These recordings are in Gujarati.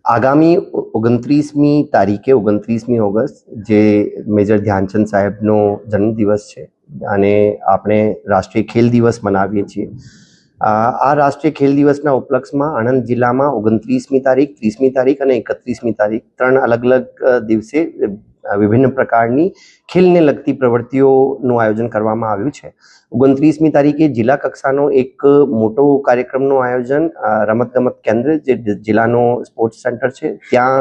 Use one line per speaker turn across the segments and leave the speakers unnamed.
આગામી 29મી તારીખે 29મી ઓગસ્ટ જે મેજર ધ્યાનચંદ સાહેબનો જન્મદિવસ છે અને આપણે રાષ્ટ્રીય ખેલ દિવસ મનાવીએ છીએ. આ રાષ્ટ્રીય ખેલ દિવસના ઉપલક્ષમાં આણંદ જિલ્લામાં 29મી તારીખ, 30મી તારીખ અને 31મી તારીખ 3 અલગ અલગ દિવસે વિભિન્ન પ્રકારની ખેલને લગતી પ્રવૃત્તિઓનું આયોજન કરવામાં આવ્યું છે. 29મી તારીખે જિલ્લા કક્ષાનો એક મોટો કાર્યક્રમનું આયોજન રમતગમત કેન્દ્ર, જે જિલ્લાનો સ્પોર્ટ્સ સેન્ટર છે, ત્યાં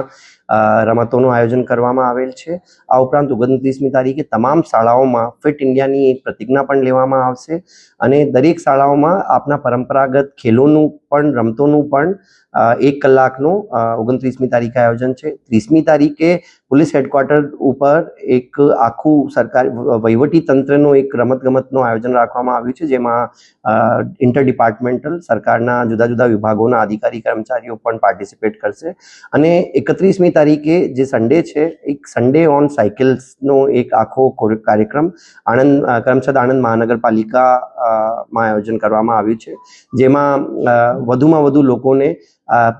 રમતોનું આયોજન કરવામાં આવેલ છે. આ ઉપરાંત 29મી તારીખે તમામ શાળાઓમાં ફિટ ઇન્ડિયાની એક પ્રતિજ્ઞા પણ લેવામાં આવશે અને દરેક શાળાઓમાં આપણા પરંપરાગત ખેલોનું પણ, રમતોનું પણ 1 કલાકનું 29મી તારીખે આયોજન છે. 30મી તારીખે પોલીસ હેડક્વાર્ટર ઉપર એક આખું સરકારી વહીવટી તંત્રનું એક રમતગમતનું આયોજન રાખવામાં આવ્યું છે, જેમાં ઇન્ટર ડિપાર્ટમેન્ટલ સરકારના જુદા જુદા વિભાગોના અધિકારી કર્મચારીઓ પણ પાર્ટિસિપેટ કરશે. અને 31મી તારીખે જે સન્ડે છે, એક સન્ડે ઓન સાયકલ્સનો એક આખો કાર્યક્રમ કરમસદ આણંદ મહાનગરપાલિકામાં આયોજન કરવામાં આવ્યું છે, જેમાં વધુમાં વધુ લોકોને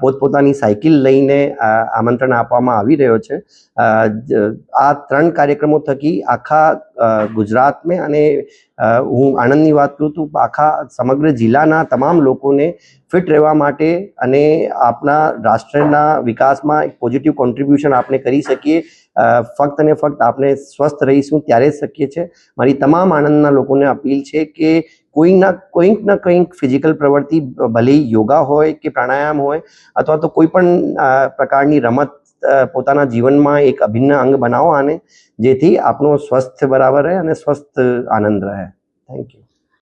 પોતપોતાની સાયકલ લઈને આમંત્રણ આપવામાં આવી રહ્યો છે. આ 3 કાર્યક્રમો થકી આખા ગુજરાતમાં અને હું આણંદની વાત કરું તો આખા સમગ્ર જિલ્લાના તમામ લોકોને ફિટ રહેવા માટે અને આપણા રાષ્ટ્રના વિકાસમાં એક પોઝિટિવ કોન્ટ્રીબ્યુશન આપણે કરી શકીએ. ફક્ત અને ફક્ત આપણે સ્વસ્થ રહીશું ત્યારે જ શક્ય છે. મારી તમામ આણંદના લોકોને અપીલ છે કે કોઈક ના કંઈક ફિઝિકલ પ્રવૃત્તિ, ભલે યોગા હોય કે પ્રાણાયામ હોય અથવા તો કોઈ પણ પ્રકારની રમત પોતાના જીવનમાં એક અભિન્ન અંગ બનાવો આને, જેથી આપણો સ્વસ્થ બરાબર રહે અને સ્વસ્થ આનંદ રહે. Thank you.